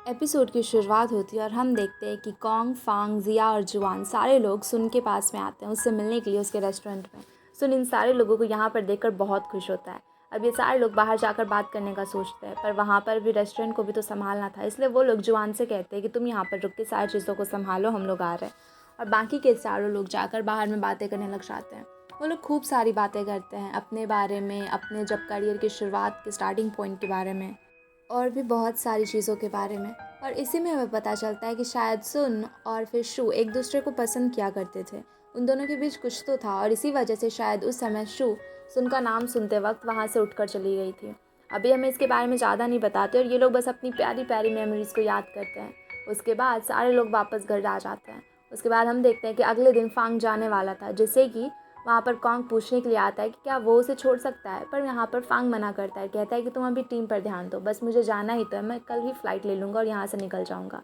Episode की शुरुआत होती है और हम देखते हैं कि कॉन्ग, फांग, जिया और जुआन सारे लोग सुन के पास में आते हैं उससे मिलने के लिए उसके रेस्टोरेंट में। सुन इन सारे लोगों को यहाँ पर देखकर बहुत खुश होता है। अब ये सारे लोग बाहर जाकर बात करने का सोचते हैं, पर वहाँ पर भी रेस्टोरेंट को भी तो संभालना था, इसलिए वो लोग जुआन से कहते हैं कि तुम यहाँ पर रुक के सारी चीज़ों को संभालो, हम लोग आ रहे हैं। और बाकी के चारों लोग जाकर बाहर में बातें करने लग जाते हैं। वो लोग खूब सारी बातें करते हैं अपने बारे में, अपने जब करियर की शुरुआत के स्टार्टिंग पॉइंट के बारे में और भी बहुत सारी चीज़ों के बारे में। और इसी में हमें पता चलता है कि शायद सुन और फिर शू एक दूसरे को पसंद किया करते थे। उन दोनों के बीच कुछ तो था और इसी वजह से शायद उस समय शू सुन का नाम सुनते वक्त वहाँ से उठकर चली गई थी। अभी हमें इसके बारे में ज़्यादा नहीं बताते और ये लोग बस अपनी प्यारी प्यारी मेमोरीज़ को याद करते हैं। उसके बाद सारे लोग वापस घर आ जाते हैं। उसके बाद हम देखते हैं कि अगले दिन फांग जाने वाला था, जिससे कि वहाँ पर कॉन्ग पूछने के लिए आता है कि क्या वो उसे छोड़ सकता है, पर यहाँ पर फांग मना करता है, कहता है कि तुम अभी टीम पर ध्यान दो, बस मुझे जाना ही तो है, मैं कल ही फ़्लाइट ले लूँगा और यहाँ से निकल जाऊँगा।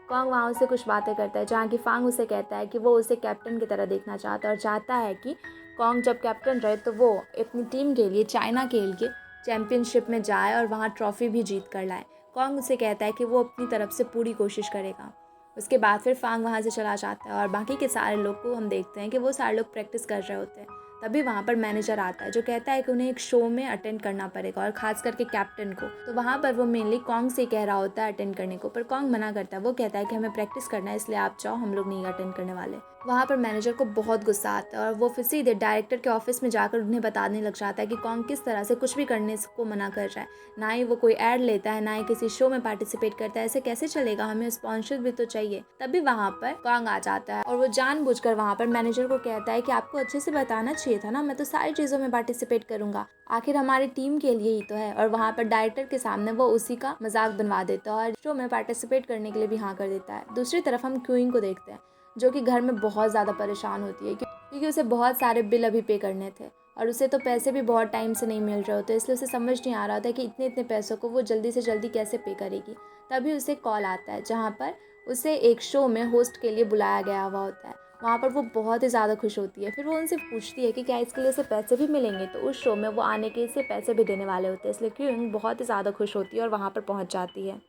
कॉन्ग वहाँ उससे कुछ बातें करता है, जहाँ कि फांग उसे कहता है कि वो उसे कैप्टन की तरह देखना चाहता है और चाहता है कि कॉन्ग जब कैप्टन रहे तो वो अपनी टीम के लिए चाइना के लिए चैम्पियनशिप में जाए और वहाँ ट्रॉफ़ी भी जीत कर लाए। कॉन्ग उसे कहता है कि वो अपनी तरफ से पूरी कोशिश करेगा। उसके बाद फिर फांग वहाँ से चला जाता है और बाकी के सारे लोग को हम देखते हैं कि वो सारे लोग प्रैक्टिस कर रहे होते हैं। तभी वहाँ पर मैनेजर आता है, जो कहता है कि उन्हें एक शो में अटेंड करना पड़ेगा और ख़ास करके कैप्टन को। तो वहाँ पर वो मेनली कॉन्ग से कह रहा होता है अटेंड करने को, पर कॉन्ग मना करता है। वो कहता है कि हमें प्रैक्टिस करना है, इसलिए आप जाओ, हम लोग नहीं अटेंड करने वाले। वहाँ पर मैनेजर को बहुत गुस्सा आता है और वो फिर सीधे डायरेक्टर के ऑफिस में जाकर उन्हें बताने लग जाता है कि कॉन्ग किस तरह से कुछ भी करने को मना कर रहा है। ना ही वो कोई ऐड लेता है, ना ही किसी शो में पार्टिसिपेट करता है। ऐसे कैसे चलेगा, हमें स्पॉन्सर भी तो चाहिए। तभी वहाँ पर कॉन्ग आ जाता है और वो जानबूझकर वहाँ पर मैनेजर को कहता है कि आपको अच्छे से बताना चाहिए था ना, मैं तो सारी चीज़ों में पार्टिसिपेट करूँगा, आखिर हमारी टीम के लिए ही तो है। और वहाँ पर डायरेक्टर के सामने वो उसी का मजाक बनवा देता है और शो में पार्टिसिपेट करने के लिए भी हाँ कर देता है। दूसरी तरफ हम क्यूइंग को देखते हैं, जो कि घर में बहुत ज़्यादा परेशान होती है क्योंकि उसे बहुत सारे बिल अभी पे करने थे और उसे तो पैसे भी बहुत टाइम से नहीं मिल रहे होते, इसलिए उसे समझ नहीं आ रहा होता कि इतने इतने पैसों को वो जल्दी से जल्दी कैसे पे करेगी। तभी उसे कॉल आता है, जहाँ पर उसे एक शो में होस्ट के लिए बुलाया गया हुआ होता है। वहाँ पर वो बहुत ही ज़्यादा खुश होती है। फिर वो उनसे पूछती है कि क्या इसके लिए उसे पैसे भी मिलेंगे, तो उस शो में वो आने के इसे पैसे भी देने वाले होते हैं, इसलिए क्यूइंग बहुत ही ज़्यादा खुश होती है और वहाँ पर पहुँच जाती है।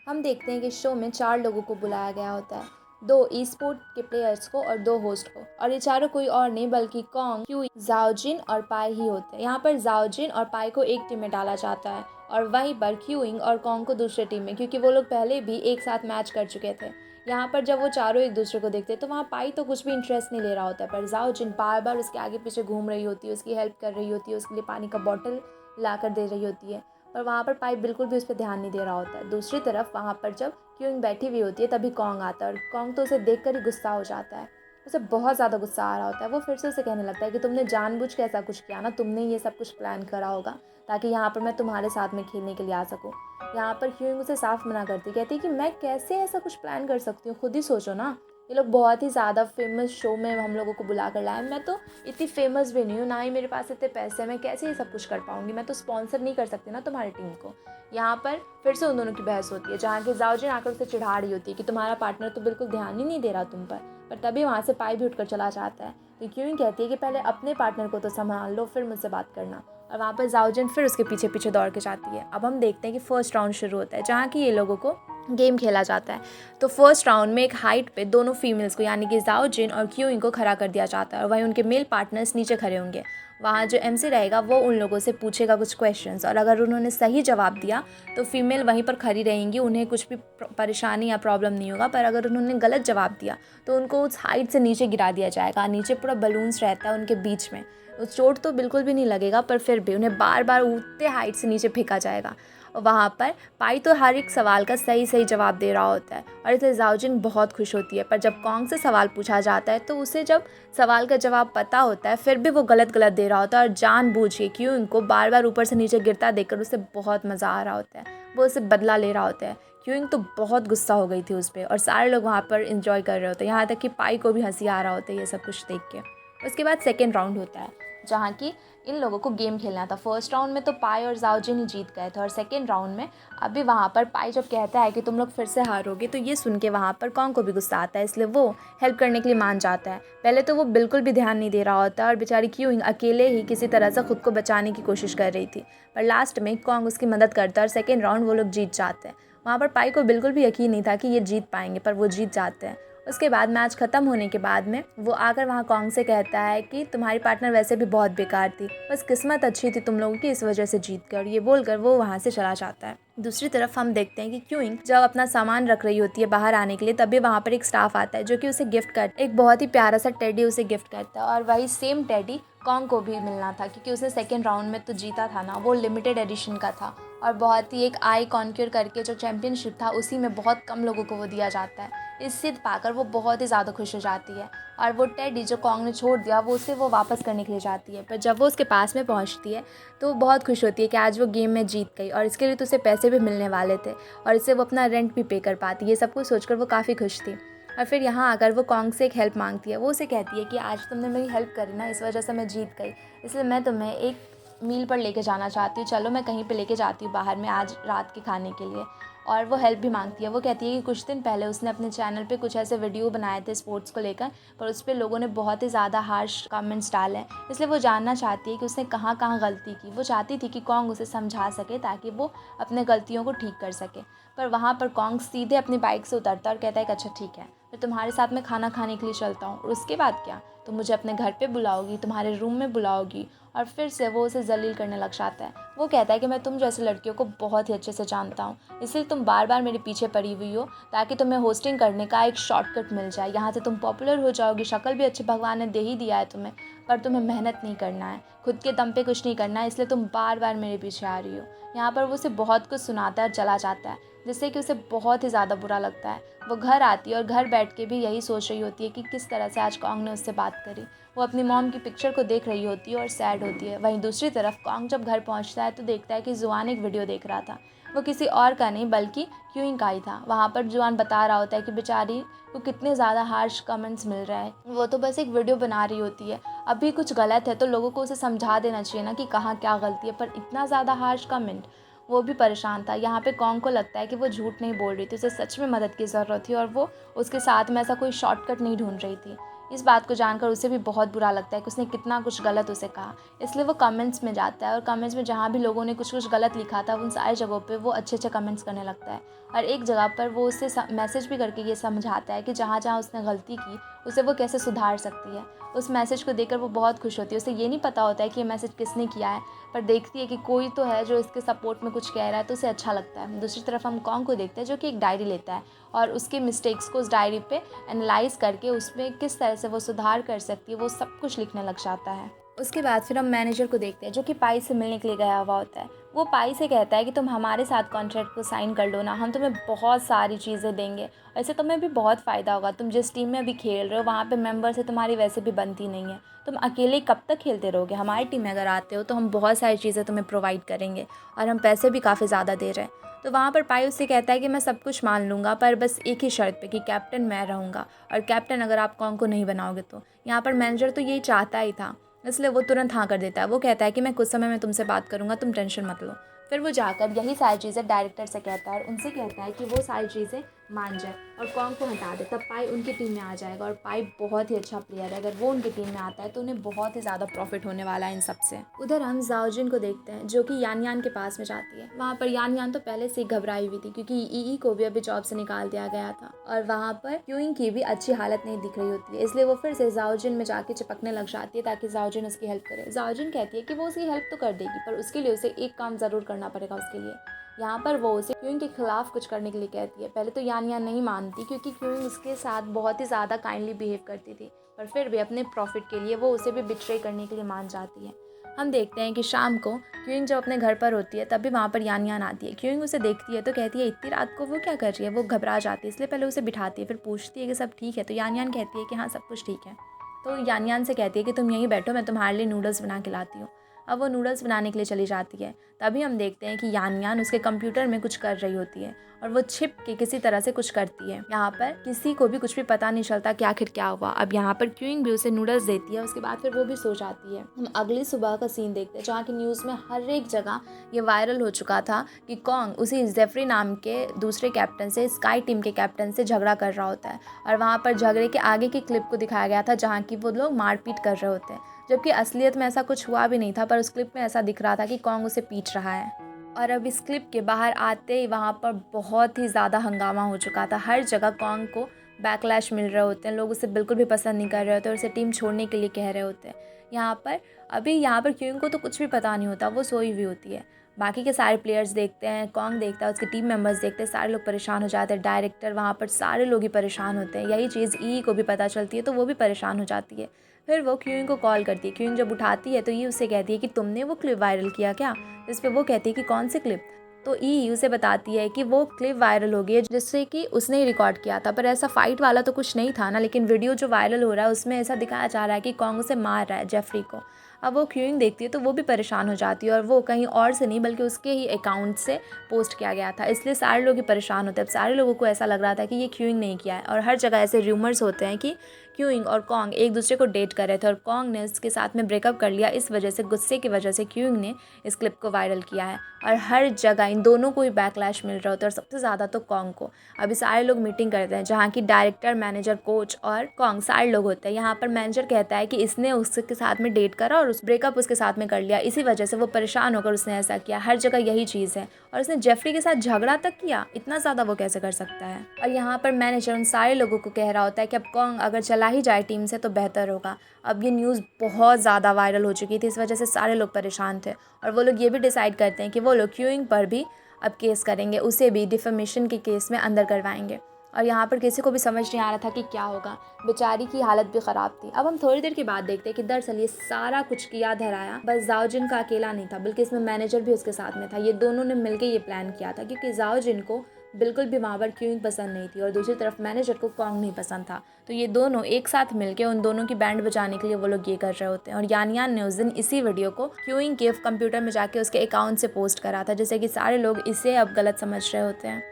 हम देखते हैं कि शो में 4 लोगों को बुलाया गया होता है, 2 ई स्पोर्ट के प्लेयर्स को और 2 होस्ट को, और ये चारों कोई और नहीं बल्कि कॉन्ग, क्यू, जाओजिन और पाई ही होते हैं। यहाँ पर जाओजिन और पाई को एक टीम में डाला जाता है और वहीं पर क्यूइंग और कॉन्ग को दूसरे टीम में, क्योंकि वो लोग पहले भी एक साथ मैच कर चुके थे। यहाँ पर जब वो चारों एक दूसरे को देखते हैं तो वहाँ पाई तो कुछ भी इंटरेस्ट नहीं ले रहा होता है, पर जाओजिन बार बार उसके आगे पीछे घूम रही होती है, उसकी हेल्प कर रही होती है, उसके लिए पानी का बॉटल ला कर दे रही होती है, पर वहाँ पर पाई बिल्कुल भी उस पर ध्यान नहीं दे रहा होता है। दूसरी तरफ वहाँ पर जब क्यूइंग बैठी हुई होती है तभी कॉन्ग आता है और कॉन्ग तो उसे देखकर ही गुस्सा हो जाता है। उसे बहुत ज़्यादा गुस्सा आ रहा होता है। वो फिर से उसे कहने लगता है कि तुमने जानबूझ के ऐसा कुछ किया ना, तुमने ये सब कुछ प्लान करा होगा ताकि यहाँ पर मैं तुम्हारे साथ में खेलने के लिए आ सकूँ। यहाँ पर क्यूइंग उसे साफ मना करती, कहती है कि मैं कैसे ऐसा कुछ प्लान कर सकती हूँ, खुद ही सोचो ना, ये लोग बहुत ही ज़्यादा फेमस शो में हम लोगों को बुला कर लाए, मैं तो इतनी फेमस भी नहीं हूँ, ना ही मेरे पास इतने पैसे हैं, मैं कैसे ये सब कुछ कर पाऊँगी, मैं तो स्पॉन्सर नहीं कर सकती ना तुम्हारी टीम को। यहाँ पर फिर से उन दोनों की बहस होती है, जहाँ की जाओजिन आकर उसे चिढ़ा रही होती है कि तुम्हारा पार्टनर तो बिल्कुल ध्यान ही नहीं दे रहा तुम पर तभी वहाँ से पाई भी उठकर चला जाता है। तो क्यूइंग कहती है कि पहले अपने पार्टनर को तो संभाल लो, फिर मुझसे बात करना। और वहाँ पर जाओजिन फिर उसके पीछे पीछे दौड़ के जाती है। अब हम देखते हैं कि फर्स्ट राउंड शुरू होता है, जहाँ की ये लोगों को गेम खेला जाता है। तो फर्स्ट राउंड में एक हाइट पे दोनों फीमेल्स को, यानी कि जाओजिन और क्यूइंग को खड़ा कर दिया जाता है और वहीं उनके मेल पार्टनर्स नीचे खड़े होंगे। वहाँ जो एमसी रहेगा वो उन लोगों से पूछेगा कुछ क्वेश्चंस और अगर उन्होंने सही जवाब दिया तो फीमेल वहीं पर खड़ी रहेंगी, उन्हें कुछ भी परेशानी या प्रॉब्लम नहीं होगा। पर अगर उन्होंने गलत जवाब दिया तो उनको उस हाइट से नीचे गिरा दिया जाएगा। नीचे पूरा बलून्स रहता है उनके बीच में, चोट तो बिल्कुल भी नहीं लगेगा, पर फिर भी उन्हें बार बार उतने हाइट से नीचे फेंका जाएगा। और वहाँ पर पाई तो हर एक सवाल का सही सही जवाब दे रहा होता है और इससे जाओजिन बहुत खुश होती है। पर जब कॉन्ग से सवाल पूछा जाता है तो उसे जब सवाल का जवाब पता होता है फिर भी वो गलत गलत दे रहा होता है और जानबूझ के क्यों इनको बार बार ऊपर से नीचे गिरता देखकर उसे बहुत मज़ा आ रहा होता है, वो उसे बदला ले रहा होता है। क्यूइंग तो बहुत गुस्सा हो गई थी उस पर और सारे लोग वहाँ पर इंजॉय कर रहे होते हैं, यहाँ तक कि पाई को भी हंसी आ रहा होता है ये सब कुछ देख के। उसके बाद सेकेंड राउंड होता है, जहाँ की इन लोगों को गेम खेलना था। फर्स्ट राउंड में तो पाई और जाओजिन ही जीत गए थे और सेकेंड राउंड में अभी वहाँ पर पाई जब कहता है कि तुम लोग फिर से हारोगे तो ये सुन के वहाँ पर कॉन्ग को भी गुस्सा आता है, इसलिए वो हेल्प करने के लिए मान जाता है। पहले तो वो बिल्कुल भी ध्यान नहीं दे रहा होता और बेचारी क्यूइंग अकेले ही किसी तरह से खुद को बचाने की कोशिश कर रही थी, पर लास्ट में कॉन्ग उसकी मदद करता है और सेकेंड राउंड वो लोग जीत जाते हैं। वहाँ पर पाई को बिल्कुल भी यकीन नहीं था कि ये जीत पाएंगे, पर वो जीत जाते हैं। उसके बाद मैच ख़त्म होने के बाद में वो आकर वहाँ कॉन्ग से कहता है कि तुम्हारी पार्टनर वैसे भी बहुत बेकार थी, बस किस्मत अच्छी थी तुम लोगों की, इस वजह से जीत गए। और ये बोलकर वो वहाँ से चला जाता है। दूसरी तरफ हम देखते हैं कि क्यूइंग जब अपना सामान रख रही होती है बाहर आने के लिए, तभी वहाँ पर एक स्टाफ आता है जो कि उसे गिफ्ट करता है। एक बहुत ही प्यारा सा टेडी उसे गिफ्ट करता है, और वही सेम टेडी कॉन्ग को भी मिलना था, क्योंकि उसने सेकेंड राउंड में तो जीता था ना, वो लिमिटेड एडिशन का था और बहुत ही एक आई कॉन्क्यूर करके जो चैम्पियनशिप था उसी में बहुत कम लोगों को वो दिया जाता है। इस सिद्ध पाकर वो बहुत ही ज़्यादा खुश हो जाती है, और वो टेडी जो कॉन्ग ने छोड़ दिया वो उसे वो वापस करने के लिए जाती है। पर जब वो उसके पास में पहुंचती है तो वो बहुत खुश होती है कि आज वो गेम में जीत गई, और इसके लिए तो उसे पैसे भी मिलने वाले थे, और इससे वो अपना रेंट भी पे कर पाती। ये सब कुछ सोचकर वो काफ़ी खुश थी। और फिर यहाँ आकर वो कॉन्ग से एक हेल्प मांगती है। वो उसे कहती है कि आज तुमने मेरी हेल्प करी ना, इस वजह से मैं जीत गई, इसलिए मैं तुम्हें एक मील पर लेके जाना चाहती हूँ, चलो मैं कहीं पे लेके जाती हूँ बाहर में आज रात के खाने के लिए। और वो हेल्प भी मांगती है। वो कहती है कि कुछ दिन पहले उसने अपने चैनल पे कुछ ऐसे वीडियो बनाए थे स्पोर्ट्स को लेकर, पर उस पर लोगों ने बहुत ही ज़्यादा हार्श कमेंट्स डाले हैं, इसलिए वो जानना चाहती है कि उसने कहाँ कहाँ गलती की। वो चाहती थी कि कॉन्ग उसे समझा सके ताकि वो अपने गलतियों को ठीक कर सके। पर वहाँ पर कॉन्ग सीधे अपनी बाइक से उतरता है और कहता है कि अच्छा ठीक है, मैं तुम्हारे साथ में खाना खाने के लिए चलता हूँ, और उसके बाद क्या, तुम मुझे अपने घर पे बुलाओगी, तुम्हारे रूम में बुलाओगी। और फिर से वो उसे जलील करने लग जाता है। वो कहता है कि मैं तुम जैसे लड़कियों को बहुत ही अच्छे से जानता हूँ, इसलिए तुम बार बार मेरे पीछे पड़ी हुई हो ताकि तुम्हें होस्टिंग करने का एक शॉर्टकट मिल जाए, यहाँ से तुम पॉपुलर हो जाओगी, शक्ल भी अच्छी भगवान ने दे ही दिया है तुम्हें, पर तुम्हें मेहनत नहीं करना है, खुद के दम पे कुछ नहीं करना है, इसलिए तुम बार बार मेरे पीछे आ रही हो। यहाँ पर वो उसे बहुत कुछ सुनाता है और चला जाता है, जिससे कि उसे बहुत ही ज़्यादा बुरा लगता है। वो घर आती है और घर बैठ के भी यही सोच रही होती है कि किस तरह से आज कॉन्ग ने उससे बात करी। वो अपनी मॉम की पिक्चर को देख रही होती है और सैड होती है। वहीं दूसरी तरफ कॉन्ग जब घर पहुंचता है तो देखता है कि जुआन एक वीडियो देख रहा था। वो किसी और का नहीं बल्कि क्यूइंग का ही था। वहाँ पर जुआन बता रहा होता है कि बेचारी को कितने ज़्यादा हार्श कमेंट्स मिल रहे हैं, वो तो बस एक वीडियो बना रही होती है, अभी कुछ गलत है तो लोगों को उसे समझा देना चाहिए ना कि कहाँ क्या गलती है, पर इतना ज़्यादा हार्श कमेंट। वो भी परेशान था। यहाँ पे कॉन्ग को लगता है कि वो झूठ नहीं बोल रही थी, उसे सच में मदद की ज़रूरत थी और वो उसके साथ में ऐसा कोई शॉर्टकट नहीं ढूंढ रही थी। इस बात को जानकर उसे भी बहुत बुरा लगता है कि उसने कितना कुछ गलत उसे कहा, इसलिए वो कमेंट्स में जाता है और कमेंट्स में जहाँ भी लोगों ने कुछ कुछ गलत लिखा था उन सारी जगहों पे वो अच्छे अच्छे कमेंट्स करने लगता है। और एक जगह पर वो उससे मैसेज भी करके ये समझाता है कि जहाँ जहाँ उसने गलती की उसे वो कैसे सुधार सकती है। उस मैसेज को देखकर वो बहुत खुश होती है। उसे ये नहीं पता होता है कि ये मैसेज किसने किया है, पर देखती है कि कोई तो है जो इसके सपोर्ट में कुछ कह रहा है, तो उसे अच्छा लगता है। दूसरी तरफ हम कॉन्ग को देखते हैं जो कि एक डायरी लेता है और उसके मिस्टेक्स को उस डायरी पे एनालाइज करके उसमें किस तरह से वो सुधार कर सकती है वो सब कुछ लिखने लग जाता है। उसके बाद फिर हम मैनेजर को देखते हैं जो कि पाई से मिलने के लिए गया हुआ होता है। वो पाई से कहता है कि तुम हमारे साथ कॉन्ट्रैक्ट को साइन कर लो ना, हम तुम्हें बहुत सारी चीज़ें देंगे, ऐसे तुम्हें भी बहुत फ़ायदा होगा। तुम जिस टीम में अभी खेल रहे हो वहाँ पे मेंबर से तुम्हारी वैसे भी बनती नहीं है, तुम अकेले कब तक खेलते रहोगे, हमारी टीम में अगर आते हो तो हम बहुत सारी चीज़ें तुम्हें प्रोवाइड करेंगे और हम पैसे भी काफ़ी ज़्यादा दे रहे हैं। तो वहाँ पर पाई उससे कहता है कि मैं सब कुछ मान लूँगा, पर बस एक ही शर्त पे कि कैप्टन मैं रहूँगा, और कैप्टन अगर आप कॉन्ग को नहीं बनाओगे तो। यहाँ पर मैनेजर तो यही चाहता ही था, इसलिए वो तुरंत हाँ कर देता है। वो कहता है कि मैं कुछ समय में तुमसे बात करूँगा, तुम टेंशन मत लो। फिर वो जाकर यही सारी चीज़ें डायरेक्टर से कहता है और उनसे कहता है कि वो सारी चीज़ें मान जाए और कॉन्ग को हटा दे, तब पाई उनकी टीम में आ जाएगा। और पाई बहुत ही अच्छा प्लेयर है, अगर वो उनकी टीम में आता है तो उन्हें बहुत ही ज़्यादा प्रॉफिट होने वाला है इन सब से। उधर हम जाओजिन को देखते हैं जो कि यान यान के पास में जाती है। वहाँ पर यान यान तो पहले से घबराई हुई थी क्योंकि ई को भी अभी जॉब से निकाल दिया गया था, और वहाँ पर क्यूइंग की भी अच्छी हालत नहीं दिख रही होती है, इसलिए वो फिर से जाओजिन में जाके चिपकने लग जाती है ताकि जाओजिन उसकी हेल्प करे। जाओजिन कहती है कि वो उसकी हेल्प तो कर देगी, पर उसके लिए उसे एक काम ज़रूर करना पड़ेगा उसके लिए। यहाँ पर वो उसे क्यूइंग के खिलाफ कुछ करने के लिए कहती है। पहले तो यान यान नहीं मानती क्योंकि क्यूइंग उसके साथ बहुत ही ज़्यादा काइंडली बिहेव करती थी, पर फिर भी अपने प्रॉफिट के लिए वो उसे भी बिट्रे करने के लिए मान जाती है। हम देखते हैं कि शाम को क्यूइंग जब अपने घर पर होती है तभी वहाँ पर यान यान आती है। क्यूइंग उसे देखती है तो कहती है इतनी रात को वो क्या कर रही है। वो घबरा जाती है, इसलिए पहले उसे बिठाती है, फिर पूछती है कि सब ठीक है, तो यान यान कहती है कि हाँ सब कुछ ठीक है। तो यान यान से कहती है कि तुम यहीं बैठो, मैं तुम्हारे लिए नूडल्स बना के लाती हूँ। अब वो नूडल्स बनाने के लिए चली जाती है। तभी हम देखते हैं कि यान यान उसके कंप्यूटर में कुछ कर रही होती है और वो छिप के किसी तरह से कुछ करती है। यहाँ पर किसी को भी कुछ भी पता नहीं चलता कि आखिर क्या हुआ। अब यहाँ पर क्यूइंग भी उसे नूडल्स देती है, उसके बाद फिर वो भी सो जाती है। हम अगली सुबह का सीन देखते हैं जहाँ की न्यूज़ में हर एक जगह ये वायरल हो चुका था कि कॉन्ग उसी जेफरी नाम के दूसरे कैप्टन से, स्काई टीम के कैप्टन से झगड़ा कर रहा होता है, और वहाँ पर झगड़े के आगे की क्लिप को दिखाया गया था जहाँ की वो लोग मारपीट कर रहे होते हैं, जबकि असलियत में ऐसा कुछ हुआ भी नहीं था, पर उस क्लिप में ऐसा दिख रहा था कि कॉन्ग उसे पीट रहा है। और अब इस क्लिप के बाहर आते ही वहाँ पर बहुत ही ज़्यादा हंगामा हो चुका था। हर जगह कॉन्ग को बैकलैश मिल रहे होते हैं, लोग उसे बिल्कुल भी पसंद नहीं कर रहे होते और उसे टीम छोड़ने के लिए कह रहे होते हैं। यहाँ पर क्यूइंग को तो कुछ भी पता नहीं होता, वो सोई हुई होती है। बाकी के सारे प्लेयर्स देखते हैं, कॉन्ग देखता है, उसके टीम मेंबर्स देखते हैं, सारे लोग परेशान हो जाते हैं। डायरेक्टर वहाँ पर सारे लोग ही परेशान होते हैं। यही चीज़ ई को भी पता चलती है तो वो भी परेशान हो जाती है। फिर वो क्यूइंग को कॉल करती है। क्यूइंग जब उठाती है तो ये उससे कहती है कि तुमने वो क्लिप वायरल किया क्या? इस पे वो कहती है कि कौन सी क्लिप? तो ई उसे बताती है कि वो क्लिप वायरल हो गई है जिससे कि उसने ही रिकॉर्ड किया था, पर ऐसा फाइट वाला तो कुछ नहीं था ना। लेकिन वीडियो जो वायरल हो रहा है उसमें ऐसा दिखाया जा रहा है कि कॉन्ग उसे मार रहा है, जेफरी को। अब वो क्यूइंग देखती है तो वो भी परेशान हो जाती है और वो कहीं और से नहीं बल्कि उसके ही अकाउंट से पोस्ट किया गया था, इसलिए सारे लोग ही परेशान होते हैं। अब सारे लोगों को ऐसा लग रहा था कि ये क्यूइंग नहीं किया है और हर जगह ऐसे र्यूमर्स होते हैं कि क्यूइंग और कॉन्ग एक दूसरे को डेट कर रहे थे और कॉन्ग ने उसके साथ में ब्रेकअप कर लिया। इस वजह से, गुस्से की वजह से क्यूइंग ने इस क्लिप को वायरल किया है और हर जगह इन दोनों को ही बैकलैश मिल रहा होता है और सबसे ज़्यादा तो कॉन्ग को। अभी सारे लोग मीटिंग करते हैं जहाँ की डायरेक्टर, मैनेजर, कोच और कॉन्ग सारे लोग होते हैं। यहाँ पर मैनेजर कहता है कि इसने उसके साथ में डेट करा और उस ब्रेकअप उसके साथ में कर लिया, इसी वजह से वो परेशान होकर उसने ऐसा किया। हर जगह यही चीज़ है और उसने जेफरी के साथ झगड़ा तक किया, इतना ज़्यादा वो कैसे कर सकता है। और यहाँ पर मैनेजर उन सारे लोगों को कह रहा होता है कि अब कॉन्ग अगर चला ही जाए टीम से तो बेहतर होगा। अब ये न्यूज़ बहुत ज़्यादा वायरल हो चुकी थी, इस वजह से सारे लोग परेशान थे और वो लोग ये भी डिसाइड करते हैं कि वो लोग क्यूइंग पर भी अब केस करेंगे, उसे भी डिफेमेशन के केस में अंदर करवाएंगे। और यहाँ पर किसी को भी समझ नहीं आ रहा था कि क्या होगा, बेचारी की हालत भी ख़राब थी। अब हम थोड़ी देर के बाद देखते हैं कि दरअसल ये सारा कुछ किया धराया बस जाओजिन का अकेला नहीं था, बल्कि इसमें मैनेजर भी उसके साथ में था। ये दोनों ने मिलकर ये प्लान किया था क्योंकि जाओजिन को बिल्कुल भी वहाँ पर क्यूइंग पसंद नहीं थी और दूसरी तरफ मैनेजर को कॉन्ग नहीं पसंद था। तो ये दोनों एक साथ मिलके उन दोनों की बैंड बजाने के लिए वो लोग ये कर रहे होते हैं। और यान यान ने उस दिन इसी वीडियो को क्यूइंग के कंप्यूटर में जाके उसके अकाउंट से पोस्ट करा था, जिससे कि सारे लोग इसे अब गलत समझ रहे होते हैं।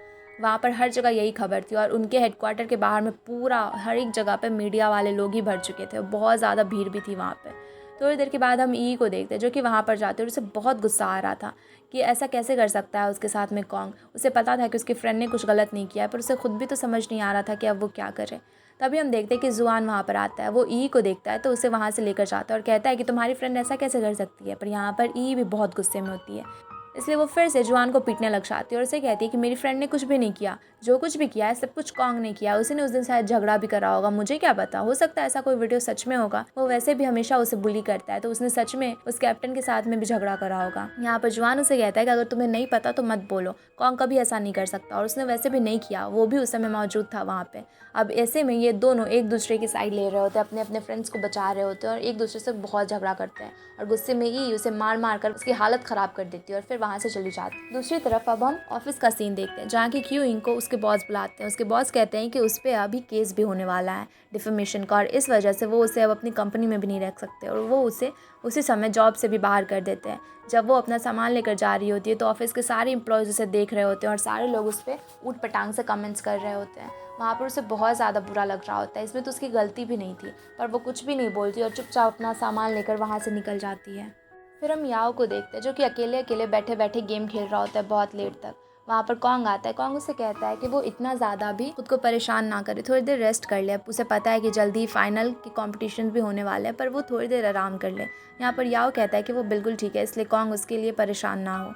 वहाँ पर हर जगह यही खबर थी और उनके हेडक्वार्टर के बाहर में पूरा हर एक जगह पे मीडिया वाले लोग ही भर चुके थे, बहुत ज़्यादा भीड़ भी थी वहाँ पे। थोड़ी देर के बाद हम ई को देखते हैं जो कि वहाँ पर जाते हैं और उसे बहुत गुस्सा आ रहा था कि ऐसा कैसे कर सकता है उसके साथ में कॉन्ग। उसे पता था कि उसके फ्रेंड ने कुछ गलत नहीं किया है, पर उसे खुद भी तो समझ नहीं आ रहा था कि अब वो क्या करे। तभी हम देखते हैं कि जुआन वहाँ पर आता है, वो ई को देखता है तो उसे वहाँ से लेकर जाता है और कहता है कि तुम्हारी फ्रेंड ऐसा कैसे कर सकती है। पर यहाँ पर ई भी बहुत गुस्से में होती है, इसलिए वो फिर से जुआन को पीटने लग जाती है और उसे कहती है कि मेरी फ्रेंड ने कुछ भी नहीं किया, जो कुछ भी किया है सब कुछ कॉन्ग ने किया। उसी ने उस दिन शायद झगड़ा भी करा होगा, मुझे क्या पता, हो सकता है ऐसा कोई वीडियो सच में होगा। वो वैसे भी हमेशा उसे बुली करता है तो उसने सच में उस कैप्टन के साथ में भी झगड़ा करा होगा। यहाँ पर जुआन उसे कहता है कि अगर तुम्हें नहीं पता तो मत बोलो, कॉन्ग कभी ऐसा नहीं कर सकता और उसने वैसे भी नहीं किया, वो भी उस समय मौजूद था वहाँ पे। अब ऐसे में ये दोनों एक दूसरे की साइड ले रहे होते हैं, अपने अपने फ्रेंड्स को बचा रहे होते हैं और एक दूसरे से बहुत झगड़ा करते हैं और गुस्से में ही उसे मार मार कर उसकी हालत ख़राब कर देती है और फिर वहाँ से चली जाती है। दूसरी तरफ अब हम ऑफिस का सीन देखते हैं जहाँ की क्यूइंग को उसके बॉस बुलाते हैं। उसके बॉस कहते हैं कि उस पर अभी केस भी होने वाला है डिफेमेशन का और इस वजह से वो उसे अब अपनी कंपनी में भी नहीं रख सकते और वो उसे उसी समय जॉब से भी बाहर कर देते हैं। जब वो अपना सामान लेकर जा रही होती है तो ऑफिस के सारे एम्प्लॉयज़ उसे देख रहे होते हैं और सारे लोग उस पर ऊट पटांग से कमेंट्स कर रहे होते हैं। वहाँ पर उसे बहुत ज़्यादा बुरा लग रहा होता है, इसमें तो उसकी गलती भी नहीं थी, पर वो कुछ भी नहीं बोलती और चुपचाप अपना सामान लेकर वहाँ से निकल जाती है। फिर हम याओ को देखते हैं जो कि अकेले अकेले बैठे बैठे गेम खेल रहा होता है बहुत लेट तक। वहाँ पर कॉन्ग आता है, कॉन्ग उसे कहता है कि वो इतना ज़्यादा भी खुद को परेशान ना करे, थोड़ी देर रेस्ट कर ले। उसे पता है कि जल्दी फाइनल के कॉम्पिटिशन भी होने वाले हैं, पर वो थोड़ी देर आराम कर ले। यहाँ पर याओ कहता है कि वो बिल्कुल ठीक है, इसलिए कॉन्ग उसके लिए परेशान ना हो।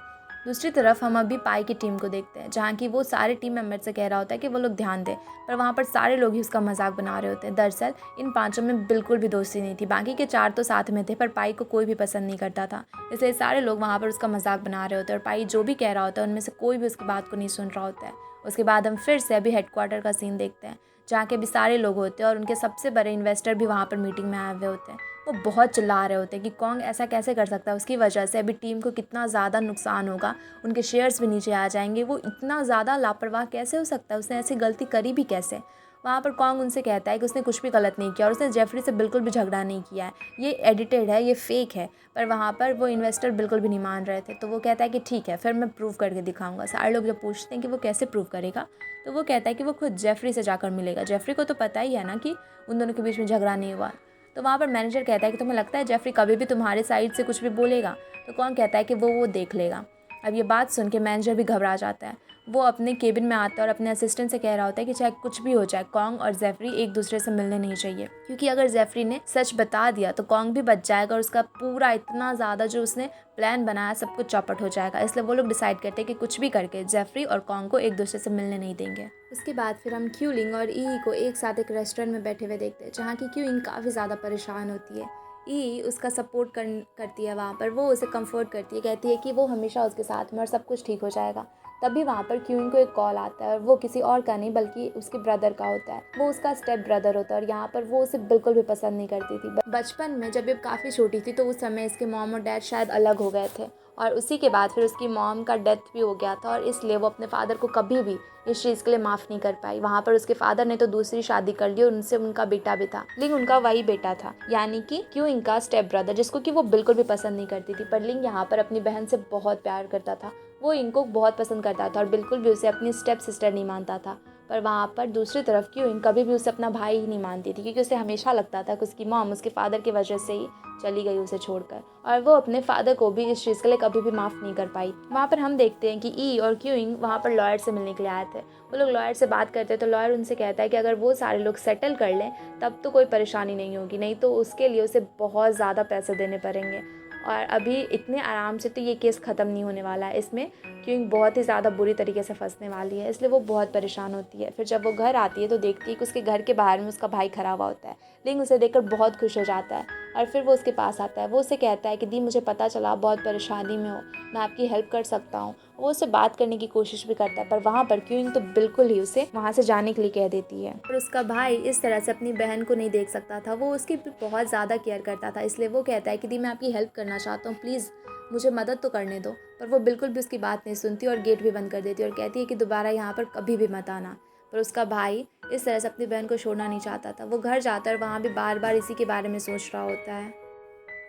दूसरी तरफ हम अभी पाई की टीम को देखते हैं जहाँ की वो सारे टीम मेंबर से कह रहा होता है कि वो लोग ध्यान दें, पर वहाँ पर सारे लोग ही उसका मजाक बना रहे होते हैं। दरअसल इन पांचों में बिल्कुल भी दोस्ती नहीं थी, बाकी के चार तो साथ में थे पर पाई को कोई भी पसंद नहीं करता था, इसलिए सारे लोग वहाँ पर उसका मजाक बना रहे होते हैं और पाई जो भी कह रहा होता है उनमें से कोई भी उसकी बात को नहीं सुन रहा होता है। उसके बाद हम फिर से अभी हेडक्वार्टर का सीन देखते हैं जहाँ के भी सारे लोग होते हैं और उनके सबसे बड़े इन्वेस्टर भी वहाँ पर मीटिंग में आए हुए होते हैं। वो बहुत चिल्ला रहे होते हैं कि कॉन्ग ऐसा कैसे कर सकता है, उसकी वजह से अभी टीम को कितना ज़्यादा नुकसान होगा, उनके शेयर्स भी नीचे आ जाएंगे, वो इतना ज़्यादा लापरवाह कैसे हो सकता है, उसने ऐसी गलती करी भी कैसे। वहाँ पर कॉन्ग उनसे कहता है कि उसने कुछ भी गलत नहीं किया और उसने जेफरी से बिल्कुल भी झगड़ा नहीं किया है, ये एडिटेड है, ये फेक है। पर वहाँ पर वो इन्वेस्टर बिल्कुल भी नहीं मान रहे थे, तो वो कहता है कि ठीक है फिर मैं प्रूव करके दिखाऊंगा। सारे लोग जब पूछते हैं कि वो कैसे प्रूव करेगा तो वो कहता है कि वो खुद जेफरी से जाकर मिलेगा। जेफरी को तो पता ही है ना कि उन दोनों के बीच में झगड़ा नहीं हुआ। तो वहाँ पर मैनेजर कहता है कि तुम्हें लगता है जेफरी कभी भी तुम्हारे साइड से कुछ भी बोलेगा? तो कौन कहता है कि वो देख लेगा। अब ये बात सुन के मैनेजर भी घबरा जाता है। वो अपने केबिन में आता है और अपने असिस्टेंट से कह रहा होता है कि चाहे कुछ भी हो जाए कॉन्ग और जेफरी एक दूसरे से मिलने नहीं चाहिए, क्योंकि अगर जेफरी ने सच बता दिया तो कॉन्ग भी बच जाएगा और उसका पूरा इतना ज़्यादा जो उसने प्लान बनाया सब कुछ चौपट हो जाएगा। इसलिए वो लोग डिसाइड करते हैं कि कुछ भी करके जेफरी और कॉन्ग को एक दूसरे से मिलने नहीं देंगे। उसके बाद फिर हम क्यूलिंग और ई को एक साथ एक रेस्टोरेंट में बैठे हुए देखते हैं, जहाँ की क्यूइंग काफ़ी ज़्यादा परेशान होती है। ई उसका सपोर्ट करती है वहाँ पर, वो उसे कंफर्ट करती है, कहती है कि वो हमेशा उसके साथ में और सब कुछ ठीक हो जाएगा। तभी वहाँ पर क्यूइंग को एक कॉल आता है और वो किसी और का नहीं बल्कि उसके ब्रदर का होता है। वो उसका स्टेप ब्रदर होता है और यहाँ पर वो उसे बिल्कुल भी पसंद नहीं करती थी। बचपन में जब ये काफ़ी छोटी थी तो उस समय इसके मॉम और डैड शायद अलग हो गए थे और उसी के बाद फिर उसकी मॉम का डेथ भी हो गया था और इसलिए वो अपने फादर को कभी भी इस चीज़ के लिए माफ़ नहीं कर पाई। वहाँ पर उसके फादर ने तो दूसरी शादी कर ली और उनसे उनका बेटा भी था, लेकिन उनका वही बेटा था, यानी कि क्यूइंग का स्टेप ब्रदर, जिसको कि वो बिल्कुल भी पसंद नहीं करती थी। पर लिंग यहाँ पर अपनी बहन से बहुत प्यार करता था, वो इनको बहुत पसंद करता था और बिल्कुल भी उसे अपनी स्टेप सिस्टर नहीं मानता था। पर वहाँ पर दूसरी तरफ क्यूइंग कभी भी उसे अपना भाई ही नहीं मानती थी, क्योंकि उसे हमेशा लगता था कि उसकी मॉम उसके फादर की वजह से ही चली गई उसे छोड़कर, और वो अपने फादर को भी इस चीज़ के लिए कभी भी माफ़ नहीं कर पाई। वहाँ पर हम देखते हैं कि ई और क्यूइंग वहाँ पर लॉयर से मिलने के लिए आए थे। वो लोग लॉयर से बात करते हैं तो लॉयर उनसे कहता है कि अगर वो सारे लोग सेटल कर लें तब तो कोई परेशानी नहीं होगी, नहीं तो उसके लिए उसे बहुत ज़्यादा पैसे देने पड़ेंगे और अभी इतने आराम से तो ये केस ख़त्म नहीं होने वाला है, इसमें क्योंकि बहुत ही ज़्यादा बुरी तरीके से फंसने वाली है। इसलिए वो बहुत परेशान होती है। फिर जब वो घर आती है तो देखती है कि उसके घर के बाहर में उसका भाई खड़ा हुआ होता है। लिंग उसे देखकर बहुत खुश हो जाता है और फिर वो उसके पास आता है। वो उसे कहता है कि दी, मुझे पता चला आप बहुत परेशानी में हो, मैं आपकी हेल्प कर सकता हूँ। वो उससे बात करने की कोशिश भी करता है, पर वहाँ पर क्यूइंग तो बिल्कुल ही उसे वहाँ से जाने के लिए कह देती है। और उसका भाई इस तरह से अपनी बहन को नहीं देख सकता था, वो उसकी बहुत ज़्यादा केयर करता था। इसलिए वो कहता है कि दी, मैं आपकी हेल्प करना चाहता हूँ, प्लीज़ मुझे मदद तो करने दो। पर वो बिल्कुल भी उसकी बात नहीं सुनती और गेट भी बंद कर देती है और कहती है कि दोबारा यहाँ पर कभी भी मत आना। पर उसका भाई इस तरह से अपनी बहन को छोड़ना नहीं चाहता था। वो घर जाता है और वहाँ भी बार बार इसी के बारे में सोच रहा होता है।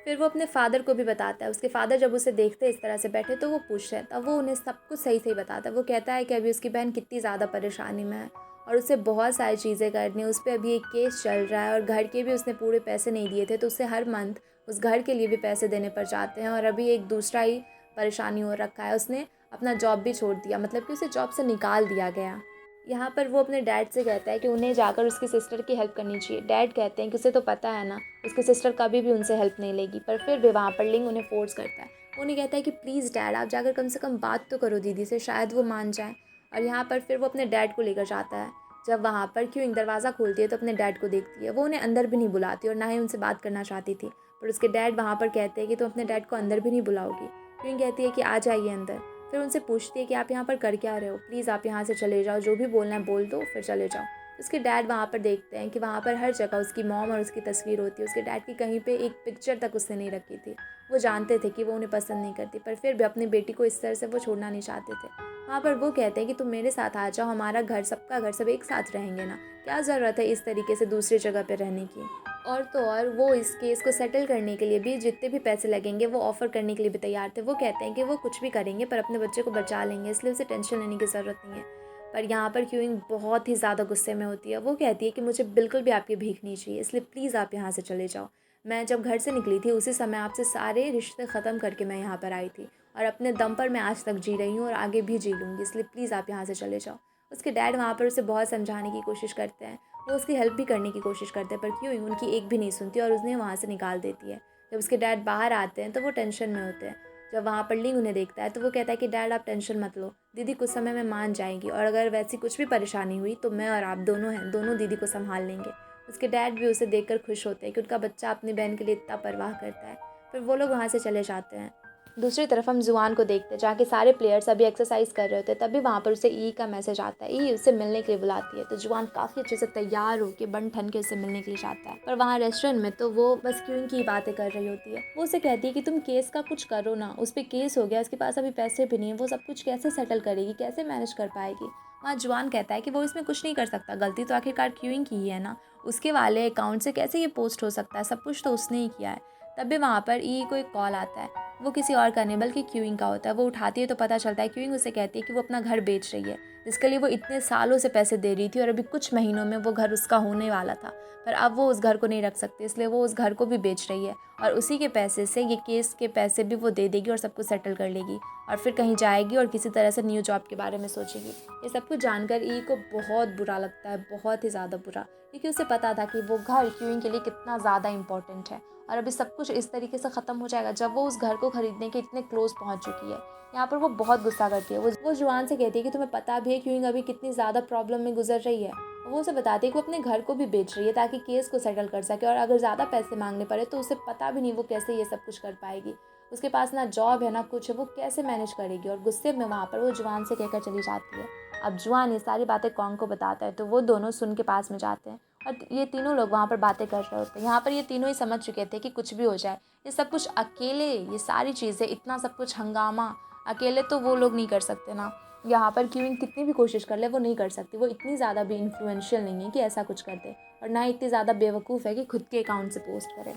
फिर वो अपने फादर को भी बताता है। उसके फादर जब उसे देखते हैं इस तरह से बैठे तो वो पूछते हैं, तब वो उन्हें सब कुछ सही सही बताता है। वो कहता है कि अभी उसकी बहन कितनी ज़्यादा परेशानी में है और उसे बहुत सारी चीज़ें करनी है। उस पर अभी एक केस चल रहा है और घर के भी उसने पूरे पैसे नहीं दिए थे, तो उसे हर मंथ उस घर के लिए भी पैसे देने पड़ जाते हैं। और अभी एक दूसरा ही परेशानी हो रखा है, उसने अपना जॉब भी छोड़ दिया, मतलब कि उसे जॉब से निकाल दिया गया। यहाँ पर वो अपने डैड से कहता है कि उन्हें जाकर उसकी सिस्टर की हेल्प करनी चाहिए। डैड कहते हैं कि उसे तो पता है ना, उसकी सिस्टर कभी भी उनसे हेल्प नहीं लेगी, पर फिर भी वहाँ पर लिंग उन्हें फोर्स करता है। वो उन्हें कहता है कि प्लीज़ डैड, आप जाकर कम से कम बात तो करो दीदी से, शायद वो मान जाए। और यहाँ पर फिर वो अपने डैड को लेकर जाता है। जब वहाँ पर क्यों दरवाज़ा खोलती है तो अपने डैड को देखती है। वो उन्हें अंदर भी नहीं बुलाती और ना ही उनसे बात करना चाहती थी, पर उसके डैड वहाँ पर कहते हैं कि तुम अपने डैड को अंदर भी नहीं बुलाओगी। क्यों कहती है कि आ जाइए अंदर। फिर उनसे पूछती है कि आप यहाँ पर कर क्या रहे हो, प्लीज़ आप यहाँ से चले जाओ, जो भी बोलना है बोल दो, फिर चले जाओ। उसके डैड वहाँ पर देखते हैं कि वहाँ पर हर जगह उसकी मॉम और उसकी तस्वीर होती है। उसके डैड की कहीं पे एक पिक्चर तक उसने नहीं रखी थी। वो जानते थे कि वो उन्हें पसंद नहीं करती, पर फिर भी अपनी बेटी को इस तरह से वो छोड़ना नहीं चाहते थे। वहाँ पर वो कहते हैं कि तुम मेरे साथ आ जाओ, हमारा घर, सबका घर, सब एक साथ रहेंगे ना, क्या ज़रूरत है इस तरीके से दूसरी जगह पर रहने की। और तो और वो इस केस को सेटल करने के लिए भी जितने भी पैसे लगेंगे वो ऑफ़र करने के लिए भी तैयार थे। वो कहते हैं कि वो कुछ भी करेंगे पर अपने बच्चे को बचा लेंगे, इसलिए उसे टेंशन लेने की ज़रूरत नहीं है। पर यहाँ पर क्यूइंग बहुत ही ज़्यादा गुस्से में होती है। वो कहती है कि मुझे बिल्कुल भी आपकी भीख नहीं चाहिए, इसलिए प्लीज़ आप यहाँ से चले जाओ। मैं जब घर से निकली थी उसी समय आपसे सारे रिश्ते ख़त्म करके मैं यहाँ पर आई थी और अपने दम पर मैं आज तक जी रही हूँ और आगे भी जी लूँगी, इसलिए प्लीज़ आप यहाँ से चले जाओ। उसके डैड वहाँ पर उसे बहुत समझाने की कोशिश करते हैं, वो उसकी हेल्प भी करने की कोशिश करते हैं, पर क्यों उनकी एक भी नहीं सुनती और उन्हें वहाँ से निकाल देती है। जब उसके डैड बाहर आते हैं तो वो टेंशन में होते हैं। जब वहाँ पर लिंग उन्हें देखता है तो वो कहता है कि डैड आप टेंशन मत लो, दीदी कुछ समय में मान जाएंगी और अगर वैसी कुछ भी परेशानी हुई तो मैं और आप दोनों हैं, दोनों दीदी को संभाल लेंगे। उसके डैड भी उसे देखकर खुश होते हैं कि उनका बच्चा अपनी बहन के लिए इतना परवाह करता है। फिर वो लोग वहाँ से चले जाते हैं। दूसरी तरफ हम जुआन को देखते हैं, जहाँ के सारे प्लेयर्स अभी एक्सरसाइज कर रहे होते हैं। तभी वहाँ पर उसे ई का मैसेज आता है। ई उससे मिलने के लिए बुलाती है, तो जुआन काफ़ी अच्छे से तैयार होकर बन ठन के उससे मिलने के लिए जाता है। पर वहाँ रेस्टोरेंट में तो वो बस क्यों की बातें कर रही होती है। वो उसे कहती है कि तुम केस का कुछ करो ना, उस पर केस हो गया, उसके पास अभी पैसे भी नहीं है, वो सब कुछ कैसे सेटल करेगी, कैसे मैनेज कर पाएगी। वहाँ जुआन कहता है कि वो इसमें कुछ नहीं कर सकता, गलती तो आखिरकार क्यूइंग की ही है ना, उसके वाले अकाउंट से कैसे ये पोस्ट हो सकता है, सब कुछ तो उसने ही किया है। तभी वहाँ पर ई को एक कॉल आता है। वो किसी और का नहीं बल्कि क्यूइंग का होता है। वो उठाती है तो पता चलता है क्यूइंग उसे कहती है कि वो अपना घर बेच रही है। जिसके लिए वो इतने सालों से पैसे दे रही थी, और अभी कुछ महीनों में वो घर उसका होने वाला था। पर अब वो उस घर को नहीं रख सकती, इसलिए वो उस घर को भी बेच रही है, और उसी के पैसे से ये केस के पैसे भी वो दे देगी और सब कुछ सेटल कर लेगी, और फिर कहीं जाएगी और किसी तरह से न्यू जॉब के बारे में सोचेगी। ये सब कुछ जानकर ई को बहुत बुरा लगता है, बहुत ही ज़्यादा बुरा, क्योंकि उसे पता था कि वो घर क्यूइंग के लिए कितना ज़्यादा इंपॉर्टेंट है, और अभी सब कुछ इस तरीके से ख़त्म हो जाएगा जब वो उस घर को खरीदने के इतने क्लोज पहुंच चुकी है। यहाँ पर वो बहुत गुस्सा करती है। वो जुआन से कहती है कि तुम्हें पता भी है क्यूइंग अभी कितनी ज़्यादा प्रॉब्लम में गुजर रही है, और वो उसे बताती है कि वो अपने घर को भी बेच रही है ताकि केस को सेटल कर सके, और अगर ज़्यादा पैसे मांगने पड़े तो उसे पता भी नहीं वो कैसे ये सब कुछ कर पाएगी। उसके पास ना जॉब है ना कुछ है, वो कैसे मैनेज करेगी, और गुस्से में वहाँ पर वो जुआन से कहकर चली जाती है। अब जुआन ये सारी बातें कॉन्ग को बताता है, तो वो दोनों सुन के पास में जाते हैं, और ये तीनों लोग वहाँ पर बातें कर रहे होते हैं। यहाँ पर ये तीनों ही समझ चुके थे कि कुछ भी हो जाए, ये सब कुछ अकेले, ये सारी चीज़ें, इतना सब कुछ हंगामा अकेले तो वो लोग नहीं कर सकते ना। यहाँ पर क्यूइंग कितनी भी कोशिश कर ले वो नहीं कर सकती, वो इतनी ज़्यादा भी इन्फ्लुएंशियल नहीं है कि ऐसा कुछ कर दे, और ना इतनी ज़्यादा बेवकूफ़ है कि खुद के अकाउंट से पोस्ट करे।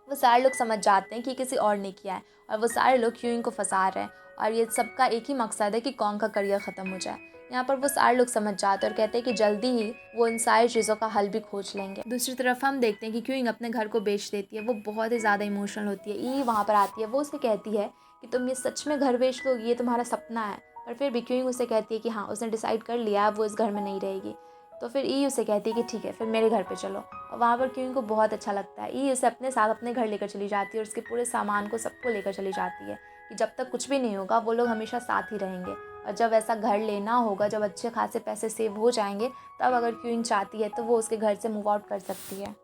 वो सारे लोग समझ जाते हैं कि किसी और ने किया है, और वो सारे लोग क्यूइंग को फंसा रहे हैं, और ये सबका एक ही मकसद है कि कॉन्ग का करियर ख़त्म हो जाए। यहाँ पर वो सारे लोग समझ जाते हैं और कहते हैं कि जल्दी ही वो इन सारी चीज़ों का हल भी खोज लेंगे। दूसरी तरफ हम देखते हैं कि क्यूइंग अपने घर को बेच देती है, वो बहुत ही ज़्यादा इमोशनल होती है। ई वहाँ पर आती है, वो उसे कहती है कि तुम ये सच में घर बेच लोगी, ये तुम्हारा सपना है। पर फिर भी क्यूइंग उसे कहती है कि हाँ, उसने डिसाइड कर लिया अब वो इस घर में नहीं रहेगी। तो फिर ई उसे कहती है कि ठीक है, फिर मेरे घर पे चलो, और वहाँ पर क्यूइंग को बहुत अच्छा लगता है। ई उसे अपने साथ अपने घर लेकर चली जाती है, और उसके पूरे सामान को सबको लेकर चली जाती है कि जब तक कुछ भी नहीं होगा वो लोग हमेशा साथ ही रहेंगे, और जब ऐसा घर लेना होगा, जब अच्छे खासे पैसे सेव हो जाएंगे, तब अगर क्यूइंग चाहती है तो वो उसके घर से मूव आउट कर सकती है।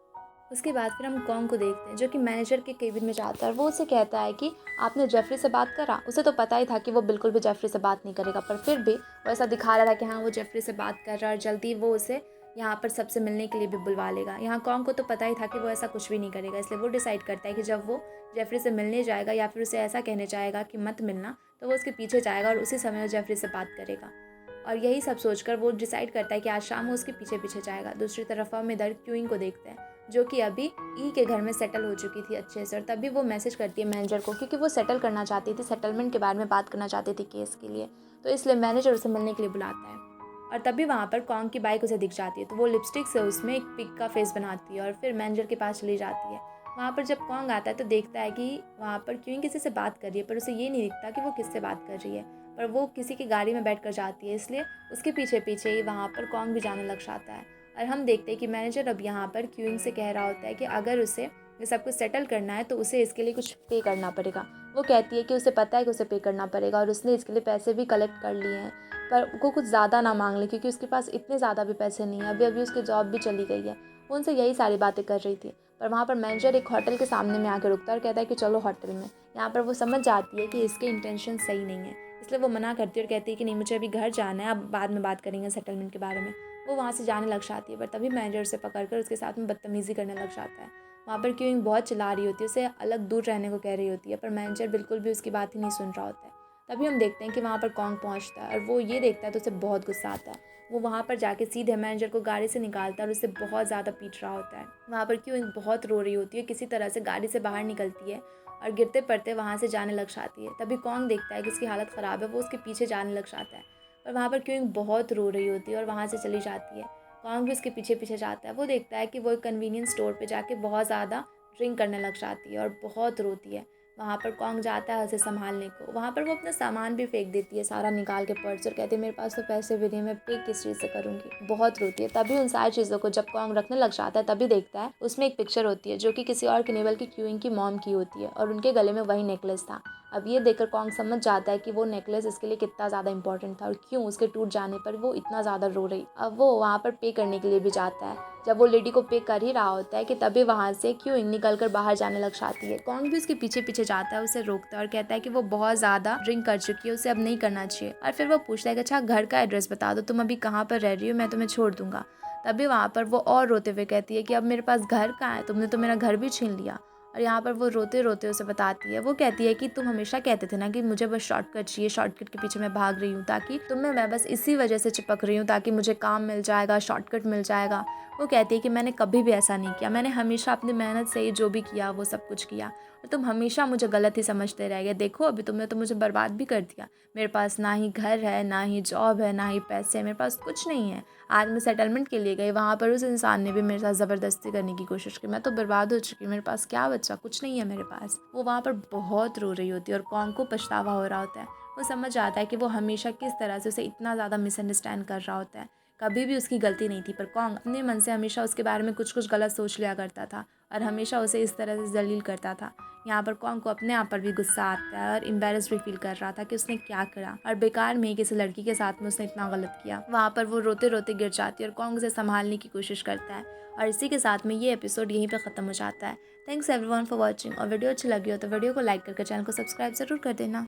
उसके बाद फिर हम कॉन्ग को देखते हैं, जो कि मैनेजर के केबिन में जाता है, और वो उसे कहता है कि आपने जेफरी से बात करा। उसे तो पता ही था कि वो बिल्कुल भी जेफरी से बात नहीं करेगा, पर फिर भी वो ऐसा दिखा रहा था कि हाँ, वो जेफरी से बात कर रहा है, और जल्दी वो उसे यहाँ पर सबसे मिलने के लिए भी बुलवा लेगा। यहाँ कॉन्ग को तो पता ही था कि वो ऐसा कुछ भी नहीं करेगा, इसलिए वो डिसाइड करता है कि जब वो जेफरी से मिलने जाएगा या फिर उसे ऐसा कहने जाएगा कि मत मिलना, तो वो उसके पीछे जाएगा और उसी समय वो जेफरी से बात करेगा। और यही सब सोचकर वो डिसाइड करता है कि आज शाम वो उसके पीछे पीछे जाएगा। दूसरी तरफ हम इधर क्यूइंग को देखते हैं, जो कि अभी ई के घर में सेटल हो चुकी थी अच्छे से, और तभी वो मैसेज करती है मैनेजर को, क्योंकि वो सेटल करना चाहती थी, सेटलमेंट के बारे में बात करना चाहती थी केस के लिए, तो इसलिए मैनेजर उसे मिलने के लिए बुलाता है। और तभी वहाँ पर कॉन्ग की बाइक उसे दिख जाती है, तो वो लिपस्टिक से उसमें एक पिग का फेस बनाती है और फिर मैनेजर के पास चली जाती है। वहाँ पर जब कॉन्ग आता है तो देखता है कि वहाँ पर क्यूइंग किसी से बात कर रही है, पर उसे ये नहीं दिखता कि वो किससे बात कर रही है, पर वो किसी की गाड़ी में बैठ कर जाती है, इसलिए उसके पीछे पीछे ही वहाँ पर कॉन्ग भी जाने लग जाता है। और हम देखते हैं कि मैनेजर अब यहाँ पर क्यूइंग से कह रहा होता है कि अगर उसे ये सब कुछ सेटल करना है तो उसे इसके लिए कुछ पे करना पड़ेगा। वो कहती है कि उसे पता है कि उसे पे करना पड़ेगा, और उसने इसके लिए पैसे भी कलेक्ट कर लिए हैं, पर वो कुछ ज़्यादा ना मांग ले, क्योंकि उसके पास इतने ज़्यादा भी पैसे नहीं है, अभी अभी उसकी जॉब भी चली गई है। वो उनसे यही सारी बातें कर रही थी, पर वहाँ पर मैनेजर एक होटल के सामने में आकर रुकता है और कहता है कि चलो होटल में। यहाँ पर वो समझ जाती है कि इसके इंटेंशन सही नहीं है, इसलिए वो मना करती है और कहती है कि नहीं, मुझे अभी घर जाना है, अब बाद में बात करेंगे सेटलमेंट के बारे में। वो वहाँ से जाने लग जाती है, पर तभी मैनेजर उसे पकड़कर उसके साथ में बदतमीज़ी करने लग जाता है। वहाँ पर क्यूइंग बहुत चिल्ला रही होती है, उसे अलग दूर रहने को कह रही होती है, पर मैनेजर बिल्कुल भी उसकी बात ही नहीं सुन रहा होता है। तभी हम देखते हैं कि वहाँ पर कॉन्ग पहुँचता है, और वो ये देखता है तो उसे बहुत गुस्सा आता है। वो वहाँ पर जाके सीधे मैनेजर को गाड़ी से निकालता है और उसे बहुत ज़्यादा पीट रहा होता है। वहाँ पर क्यूइंग बहुत रो रही होती है, किसी तरह से गाड़ी से बाहर निकलती है और गिरते पड़ते वहाँ से जाने लग जाती है। तभी कॉन्ग देखता है कि उसकी हालत ख़राब है, वो उसके पीछे जाने लग जाता है, पर वहाँ पर क्यूइंग बहुत रो रही होती है और वहाँ से चली जाती है। कॉन्ग भी उसके पीछे पीछे जाता है। वो देखता है कि वो एक कन्वीनियंस स्टोर पे जाके बहुत ज़्यादा ड्रिंक करने लग जाती है और बहुत रोती है। वहाँ पर कॉन्ग जाता है उसे संभालने को। वहाँ पर वो अपना सामान भी फेंक देती है सारा निकाल के पर्स, और कहती है मेरे पास तो पैसे भी नहीं, मैं पे किस चीज़ से करूँगी। बहुत रोती है। तभी उन सारी चीज़ों को जब कॉन्ग रखने लग जाता है तभी देखता है उसमें एक पिक्चर होती है, जो कि किसी और की नहीं बल्कि क्यूइंग की मॉम की होती है, और उनके गले में वही नेकलेस था। अब ये देखकर कॉन्ग समझ जाता है कि वो नेकलेस इसके लिए कितना ज़्यादा इंपॉर्टेंट था और क्यों उसके टूट जाने पर वो इतना ज़्यादा रो रही। अब वो वहाँ पर पे करने के लिए भी जाता है। जब वो लेडी को पे कर ही रहा होता है कि तभी वहाँ से क्यूइंग निकल कर बाहर जाने लग जाती है। कॉन्ग भी उसके पीछे पीछे जाता है, उसे रोकता है और कहता है कि वो बहुत ज़्यादा ड्रिंक कर चुकी है, उसे अब नहीं करना चाहिए। और फिर वो पूछता है कि अच्छा, घर का एड्रेस बता दो, तुम अभी कहाँ पर रह रही हो, मैं तुम्हें छोड़ दूंगा। तभी वहाँ पर वो और रोते हुए कहती है कि अब मेरे पास घर कहाँ है, तुमने तो मेरा घर भी छीन लिया। और यहाँ पर वो रोते रोते उसे बताती है। वो कहती है कि तुम हमेशा कहते थे ना कि मुझे बस शॉर्टकट चाहिए, शॉर्टकट के पीछे मैं भाग रही हूँ, ताकि तुम्हें मैं बस इसी वजह से चिपक रही हूँ ताकि मुझे काम मिल जाएगा, शॉर्टकट मिल जाएगा। वो कहती है कि मैंने कभी भी ऐसा नहीं किया, मैंने हमेशा अपनी मेहनत से ही जो भी किया वो सब कुछ किया और तुम हमेशा मुझे गलत ही समझते रह गए। देखो अभी तुमने तो मुझे बर्बाद भी कर दिया। मेरे पास ना ही घर है, ना ही जॉब है, ना ही पैसे हैं, मेरे पास कुछ नहीं है। आज मैं सेटलमेंट के लिए गई, वहाँ पर उस इंसान ने भी मेरे साथ ज़बरदस्ती करने की कोशिश की। मैं तो बर्बाद हो चुकी हूँ, मेरे पास क्या बचा, कुछ नहीं है मेरे पास। वो वहाँ पर बहुत रो रही होती है और कॉन्ग को पछतावा हो रहा होता है। वो समझ आता है कि वो हमेशा किस तरह से उसे इतना ज़्यादा मिसअंडरस्टैंड कर रहा होता है। कभी भी उसकी गलती नहीं थी, पर कॉन्ग अपने मन से हमेशा उसके बारे में कुछ कुछ गलत सोच लिया करता था और हमेशा उसे इस तरह से जलील करता था। यहाँ पर कॉन्ग को अपने आप पर भी गुस्सा आता है और एम्बेरस्ड भी फील कर रहा था कि उसने क्या करा और बेकार में किसी लड़की के साथ में उसने इतना गलत किया। वहाँ पर वो रोते रोते गिर जाती है और कॉन्ग उसे संभालने की कोशिश करता है और इसी के साथ में ये एपिसोड यहीं पर ख़त्म हो जाता है। Thanks everyone for watching. और वीडियो अच्छी लगी हो तो वीडियो को लाइक करके चैनल को सब्सक्राइब ज़रूर कर देना।